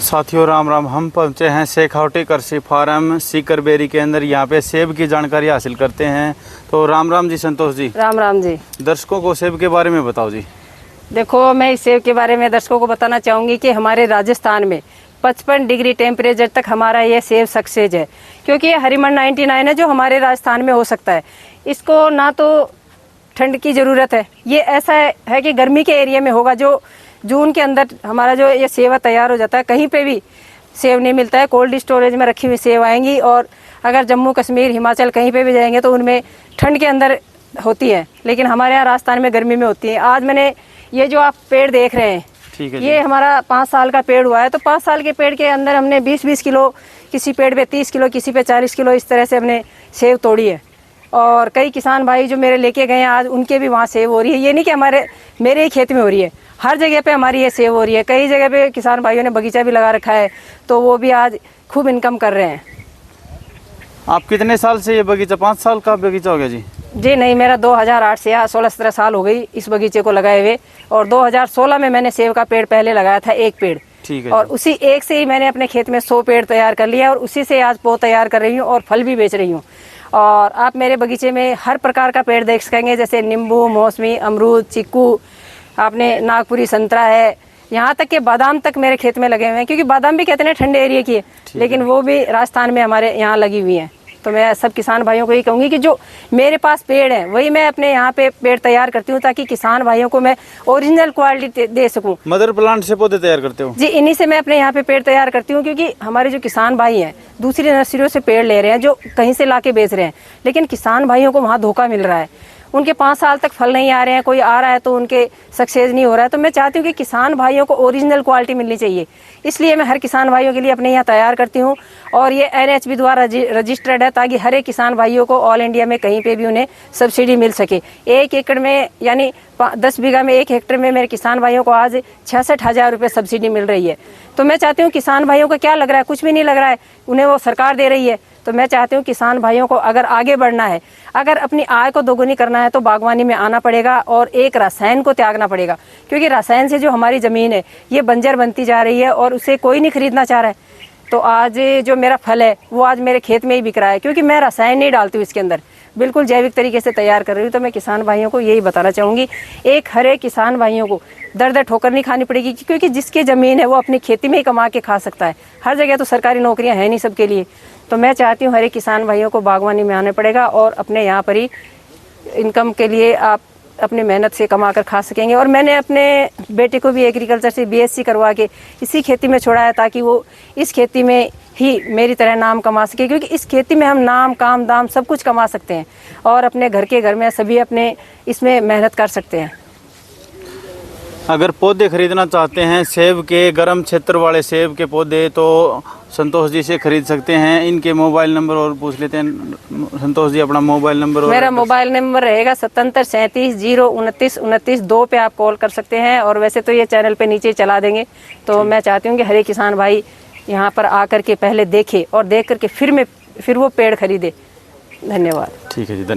साथियों राम राम। हम पहुंचे हैं शेखावटी कृषि फार्म सीकरबेरी के अंदर। यहाँ पे सेब की जानकारी हासिल करते हैं। तो राम राम जी संतोष जी। राम राम जी। दर्शकों को सेब के बारे में बताओ जी। देखो, मैं इस सेब के बारे में दर्शकों को बताना चाहूँगी कि हमारे राजस्थान में 55 डिग्री टेम्परेचर तक हमारा ये सेब सक्सेस है, क्योंकि ये हरिमन 99 है जो हमारे राजस्थान में हो सकता है। इसको ना तो ठंड की ज़रूरत है, ये ऐसा है कि गर्मी के एरिया में होगा। जो जून के अंदर हमारा जो ये सेब तैयार हो जाता है, कहीं पे भी सेब नहीं मिलता है। कोल्ड स्टोरेज में रखी हुई सेब आएंगी, और अगर जम्मू कश्मीर हिमाचल कहीं पे भी जाएंगे तो उनमें ठंड के अंदर होती है, लेकिन हमारे यहाँ राजस्थान में गर्मी में होती है। आज मैंने ये जो आप पेड़ देख रहे हैं, ठीक है, ये हमारा 5 साल का पेड़ हुआ है। तो 5 साल के पेड़ के अंदर हमने 20-20 किलो, किसी पेड़ पे 30 किलो, किसी पे 40 किलो, इस तरह से हमने सेब तोड़ी है। और कई किसान भाई जो मेरे लेके गए हैं आज, उनके भी वहाँ सेब हो रही है। ये नहीं कि मेरे ही खेत में हो रही है, हर जगह पे हमारी ये सेब हो रही है। कई जगह पे किसान भाइयों ने बगीचा भी लगा रखा है, तो वो भी आज खूब इनकम कर रहे हैं। आप कितने साल से ये बगीचा, 5 साल का बगीचा हो गया जी? जी नहीं, मेरा 2008 से 16-17 साल हो गई इस बगीचे को लगाए हुए। और 2016 में मैंने सेब का पेड़ पहले लगाया था, एक पेड़। ठीक है। और उसी एक से ही मैंने अपने खेत में 100 पेड़ तैयार कर लिया, और उसी से आज पौध तैयार कर रही हूँ और फल भी बेच रही हूँ। और आप मेरे बगीचे में हर प्रकार का पेड़ देख सकेंगे, जैसे नींबू, मौसमी, अमरूद, चीकू, आपने नागपुरी संतरा है, यहाँ तक कि बादाम तक मेरे खेत में लगे हुए हैं। क्योंकि बादाम भी कहते हैं ठंडे एरिया की है, लेकिन वो भी राजस्थान में हमारे यहाँ लगी हुई हैं। तो मैं सब किसान भाइयों को ये कहूँगी कि जो मेरे पास पेड़ है वही मैं अपने यहाँ पे पेड़ तैयार करती हूँ, ताकि किसान भाइयों को मैं ओरिजिनल क्वालिटी दे सकूँ। मदर प्लांट से पौधे तैयार करते हो? जी, इन्हीं से मैं अपने यहाँ पे पेड़ तैयार करती हूँ। क्योंकि हमारे जो किसान भाई हैं दूसरी नर्सरियों से पेड़ ले रहे हैं, जो कहीं से ला के बेच रहे हैं, लेकिन किसान भाइयों को वहाँ धोखा मिल रहा है। उनके 5 साल तक फल नहीं आ रहे हैं, कोई आ रहा है तो उनके सक्सेस नहीं हो रहा है। तो मैं चाहती हूँ कि किसान भाइयों को ओरिजिनल क्वालिटी मिलनी चाहिए, इसलिए मैं हर किसान भाइयों के लिए अपने यहाँ तैयार करती हूँ। और ये NHB द्वारा रजिस्टर्ड है, ताकि हर एक किसान भाइयों को ऑल इंडिया में कहीं पे भी उन्हें सब्सिडी मिल सके। 1 एकड़ में यानी 10 बीघा में 1 हेक्टेयर में मेरे किसान भाइयों को आज 66,000 रुपये सब्सिडी मिल रही है। तो मैं चाहती हूँ किसान भाइयों को क्या लग रहा है, कुछ भी नहीं लग रहा है, उन्हें वो सरकार दे रही है। तो मैं चाहती हूँ किसान भाइयों को अगर आगे बढ़ना है, अगर अपनी आय को दोगुनी करना है, तो बागवानी में आना पड़ेगा और एक रसायन को त्यागना पड़ेगा। क्योंकि रसायन से जो हमारी ज़मीन है ये बंजर बनती जा रही है, और उसे कोई नहीं खरीदना चाह रहा है। तो आज जो मेरा फल है वो आज मेरे खेत में ही बिक रहा है, क्योंकि मैं रसायन नहीं डालती हूँ इसके अंदर, बिल्कुल जैविक तरीके से तैयार कर रही हूँ। तो मैं किसान भाइयों को यही बताना चाहूँगी, हर एक किसान भाइयों को दर ठोकर नहीं खानी पड़ेगी, क्योंकि जिसकी ज़मीन है वो अपनी खेती में ही कमा के खा सकता है। हर जगह तो सरकारी नौकरियाँ हैं नहीं सबके लिए। तो मैं चाहती हूँ हर एक किसान भाइयों को बागवानी में आना पड़ेगा, और अपने यहाँ पर ही इनकम के लिए आप अपनी मेहनत से कमा कर खा सकेंगे। और मैंने अपने बेटे को भी एग्रीकल्चर से BSc करवा के इसी खेती में छोड़ा है, ताकि वो इस खेती में ही मेरी तरह नाम कमा सके। क्योंकि इस खेती में हम नाम, काम, दाम सब कुछ कमा सकते हैं, और अपने घर में सभी अपने इसमें मेहनत कर सकते हैं। अगर पौधे खरीदना चाहते हैं सेब के, गर्म क्षेत्र वाले सेब के पौधे, तो संतोष जी से खरीद सकते हैं। इनके मोबाइल नंबर और पूछ लेते हैं। संतोष जी अपना मोबाइल नंबर। और मेरा मोबाइल नंबर रहेगा 77 37 0 29 29 2 पे आप कॉल कर सकते हैं। और वैसे तो ये चैनल पे नीचे चला देंगे। तो मैं चाहती हूँ कि हर एक किसान भाई यहाँ पर आकर के पहले देखे, और देख करके फिर वो पेड़ खरीदे। धन्यवाद। ठीक है जी, धन्यवाद।